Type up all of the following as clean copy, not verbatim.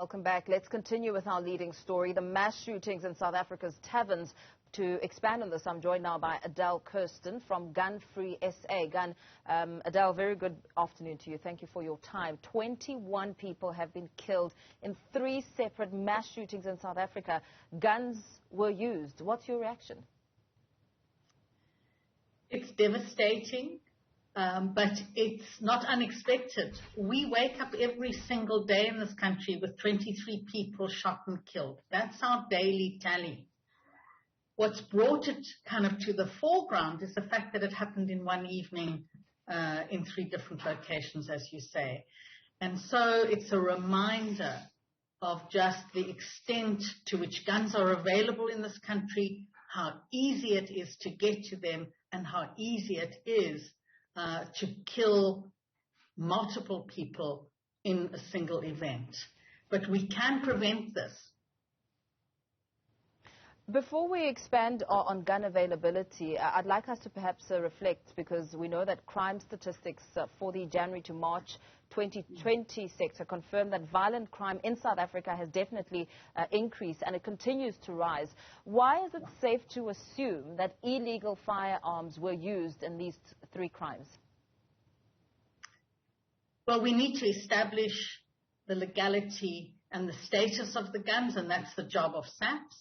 Welcome back. Let's continue with our leading story, the mass shootings in South Africa's taverns. To expand on this, I'm joined now by Adele Kirsten from Gun Free SA. Adele, very good afternoon to you. Thank you for your time. 21 people have been killed in 3 separate mass shootings in South Africa. Guns were used. What's your reaction? It's devastating, but it's not unexpected. We wake up every single day in this country with 23 people shot and killed. That's our daily tally. What's brought it kind of to the foreground is the fact that it happened in one evening in 3 different locations, as you say. And so it's a reminder of just the extent to which guns are available in this country, how easy it is to get to them, and how easy it is to kill multiple people in a single event. But we can prevent this. Before we expand on gun availability, I'd like us to perhaps reflect, because we know that crime statistics for the January to March 2020 sector confirm that violent crime in South Africa has definitely increased and it continues to rise. Why is it safe to assume that illegal firearms were used in these 3 crimes? Well, we need to establish the legality and the status of the guns, and that's the job of SAPS.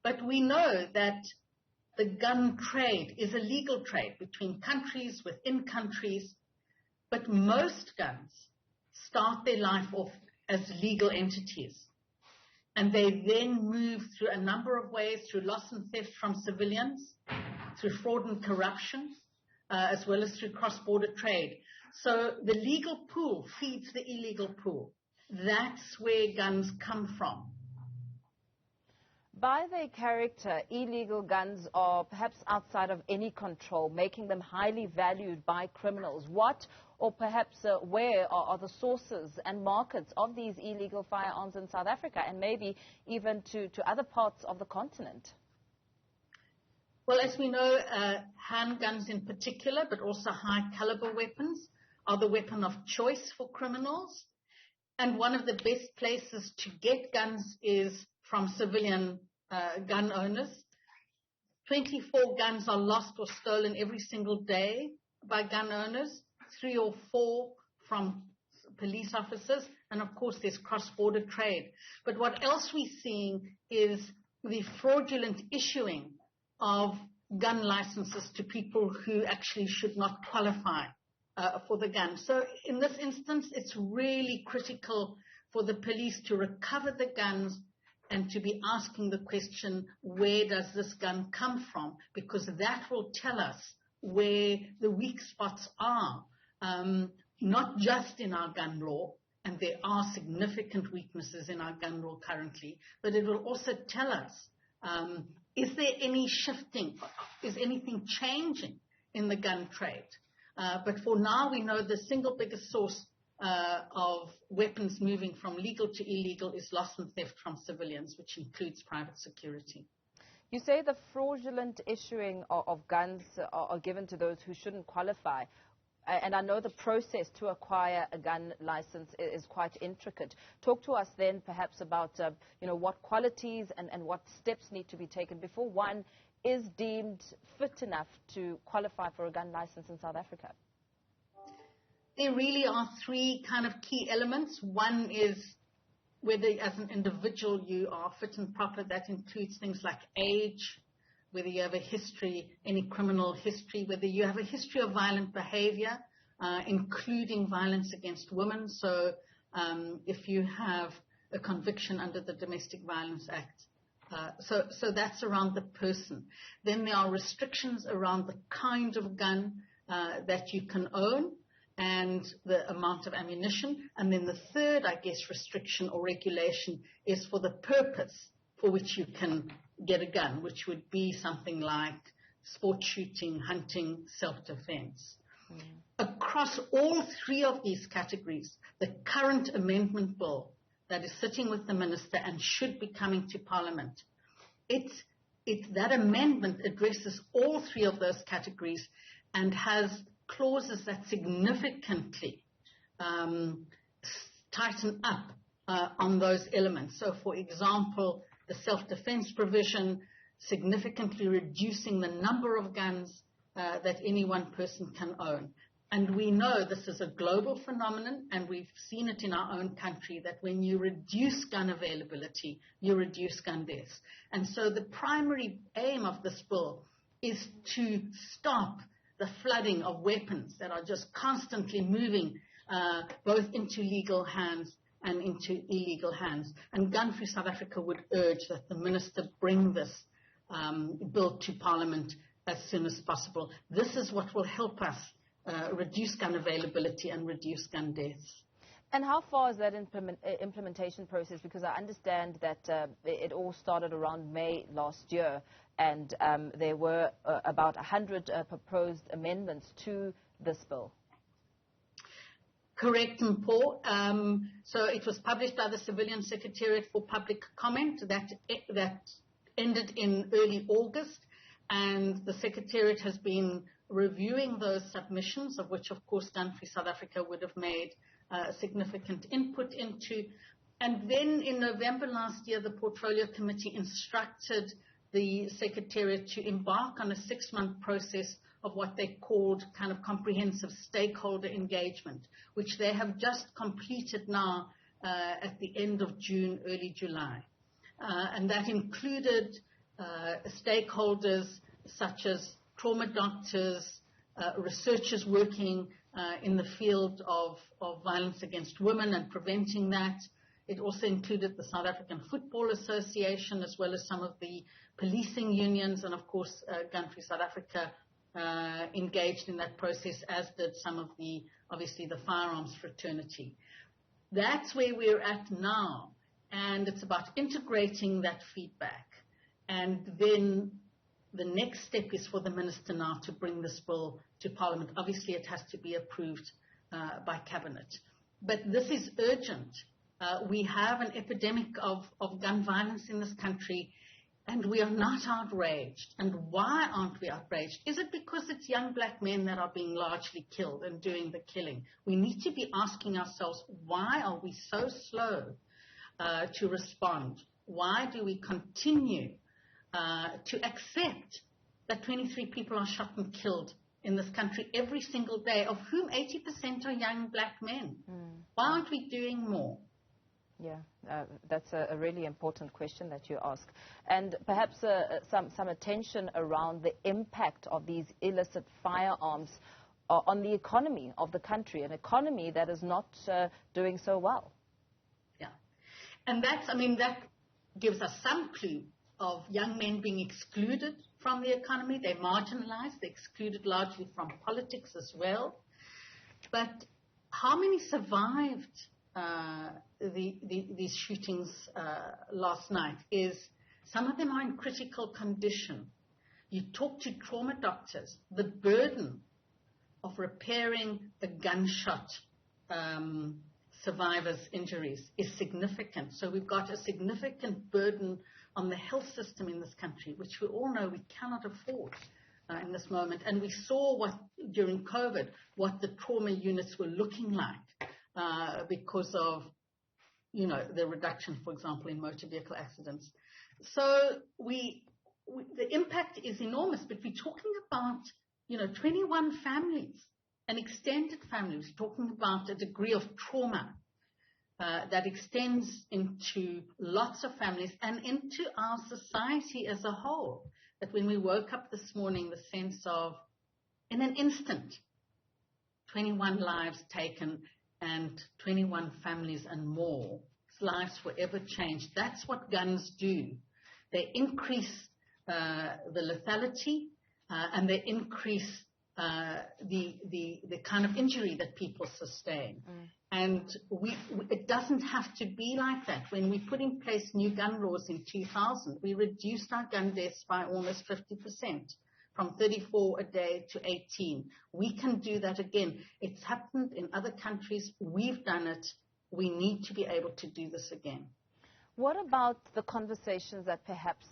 But we know that the gun trade is a legal trade between countries, within countries, but most guns start their life off as legal entities. And they then move through a number of ways, through loss and theft from civilians, through fraud and corruption, as well as through cross-border trade. So the legal pool feeds the illegal pool. That's where guns come from. By their character, illegal guns are perhaps outside of any control, making them highly valued by criminals. What, or perhaps where, are the sources and markets of these illegal firearms in South Africa, and maybe even to other parts of the continent? Well, as we know, handguns in particular, but also high-caliber weapons, are the weapon of choice for criminals. And one of the best places to get guns is from civilian gun owners. 24 guns are lost or stolen every single day by gun owners, 3 or 4 from police officers, and of course there's cross-border trade. But what else we're seeing is the fraudulent issuing of gun licenses to people who actually should not qualify for the gun. So in this instance, it's really critical for the police to recover the guns and to be asking the question, where does this gun come from? Because that will tell us where the weak spots are, not just in our gun law, and there are significant weaknesses in our gun law currently, but it will also tell us, is there any shifting? Is anything changing in the gun trade? But for now, we know the single biggest source of weapons moving from legal to illegal is loss and theft from civilians, which includes private security. You say the fraudulent issuing of guns are given to those who shouldn't qualify. And I know the process to acquire a gun license is quite intricate. Talk to us then perhaps about what qualities and what steps need to be taken before one is deemed fit enough to qualify for a gun license in South Africa. There really are 3 kind of key elements. One is whether as an individual you are fit and proper. That includes things like age, whether you have a history, any criminal history, whether you have a history of violent behavior, including violence against women. So if you have a conviction under the Domestic Violence Act. So that's around the person. Then there are restrictions around the kind of gun that you can own and the amount of ammunition. And then the third, I guess, restriction or regulation is for the purpose for which you can get a gun, which would be something like sport shooting, hunting, self-defense. Across all 3 of these categories, the current amendment bill that is sitting with the minister and should be coming to Parliament, that amendment addresses all 3 of those categories and has clauses that significantly tighten up on those elements. So, for example, the self-defense provision, significantly reducing the number of guns that any one person can own. And we know this is a global phenomenon, and we've seen it in our own country, that when you reduce gun availability, you reduce gun deaths. And so the primary aim of this bill is to stop the flooding of weapons that are just constantly moving both into legal hands and into illegal hands. And Gun Free South Africa would urge that the Minister bring this bill to Parliament as soon as possible. This is what will help us reduce gun availability and reduce gun deaths. And how far is that implementation process? Because I understand that it all started around May last year, and there were about 100 proposed amendments to this bill. Correct, Mpho. So it was published by the Civilian Secretariat for public comment. That ended in early August, and the Secretariat has been reviewing those submissions, of which, of course, Gun Free South Africa would have made significant input into. And then in November last year, the Portfolio Committee instructed the Secretariat to embark on a 6-month process of what they called kind of comprehensive stakeholder engagement, which they have just completed now at the end of June, early July. And that included stakeholders such as trauma doctors, researchers working in the field of violence against women and preventing that. It also included the South African Football Association, as well as some of the policing unions, and of course Gun Free South Africa engaged in that process, as did some of the, obviously, the firearms fraternity. That's where we're at now, and it's about integrating that feedback. And then the next step is for the Minister now to bring this bill to Parliament. Obviously, it has to be approved by Cabinet. But this is urgent. We have an epidemic of gun violence in this country, and we are not outraged. And why aren't we outraged? Is it because it's young black men that are being largely killed and doing the killing? We need to be asking ourselves, why are we so slow to respond? Why do we continue to accept that 23 people are shot and killed in this country every single day, of whom 80% are young black men? Why aren't we doing more? Yeah, that's a really important question that you ask. And perhaps some attention around the impact of these illicit firearms on the economy of the country, an economy that is not doing so well. Yeah. And that's, I mean, that gives us some clue of young men being excluded from the economy. They're marginalized. They're excluded largely from politics as well. But how many survived these shootings last night? Is some of them are in critical condition. You talk to trauma doctors, the burden of repairing a gunshot survivor's injuries is significant. So we've got a significant burden on the health system in this country, which we all know we cannot afford in this moment. And we saw during COVID, what the trauma units were looking like. Because of, the reduction, for example, in motor vehicle accidents. So the impact is enormous, but we're talking about, 21 families, an extended family. We're talking about a degree of trauma that extends into lots of families and into our society as a whole. That when we woke up this morning, the sense of, in an instant, 21 lives taken, and 21 families and more, lives forever changed. That's what guns do. They increase the lethality and they increase the kind of injury that people sustain. And it doesn't have to be like that. When we put in place new gun laws in 2000, we reduced our gun deaths by almost 50%. From 34 a day to 18. We can do that again. It's happened in other countries. We've done it. We need to be able to do this again. What about the conversations that perhaps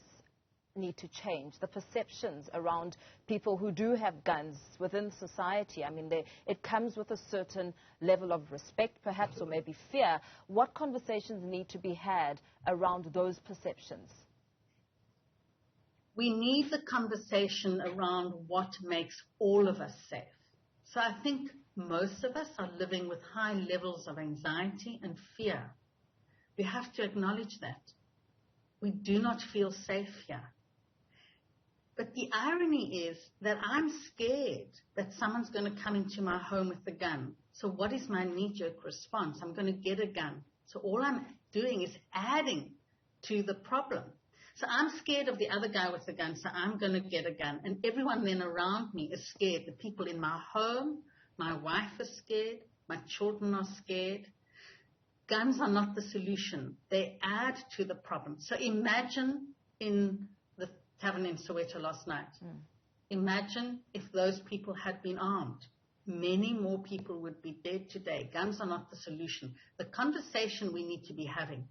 need to change, the perceptions around people who do have guns within society? I mean, it comes with a certain level of respect, perhaps, or maybe fear. What conversations need to be had around those perceptions? We need the conversation around what makes all of us safe. So I think most of us are living with high levels of anxiety and fear. We have to acknowledge that. We do not feel safe here. But the irony is that I'm scared that someone's going to come into my home with a gun. So what is my knee-jerk response? I'm going to get a gun. So all I'm doing is adding to the problem. So I'm scared of the other guy with the gun, so I'm going to get a gun. And everyone then around me is scared. The people in my home, my wife is scared, my children are scared. Guns are not the solution. They add to the problem. So imagine in the tavern in Soweto last night. Imagine if those people had been armed. Many more people would be dead today. Guns are not the solution. The conversation we need to be having,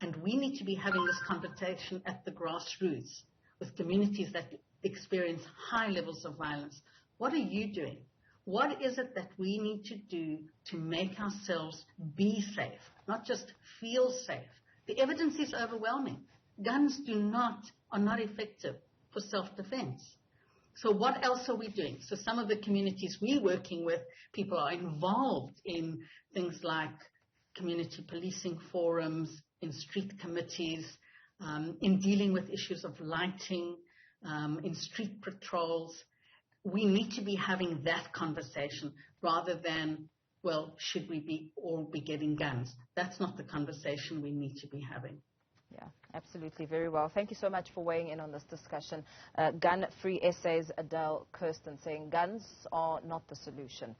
and we need to be having this conversation at the grassroots with communities that experience high levels of violence. What are you doing? What is it that we need to do to make ourselves be safe, not just feel safe? The evidence is overwhelming. Guns are not effective for self-defense. So what else are we doing? So some of the communities we're working with, people are involved in things like community policing forums, in street committees, in dealing with issues of lighting, in street patrols. We need to be having that conversation rather than, well, should we all be getting guns? That's not the conversation we need to be having. Yeah, absolutely. Very well. Thank you so much for weighing in on this discussion. Gun-free essays, Adele, Kirsten, saying guns are not the solution.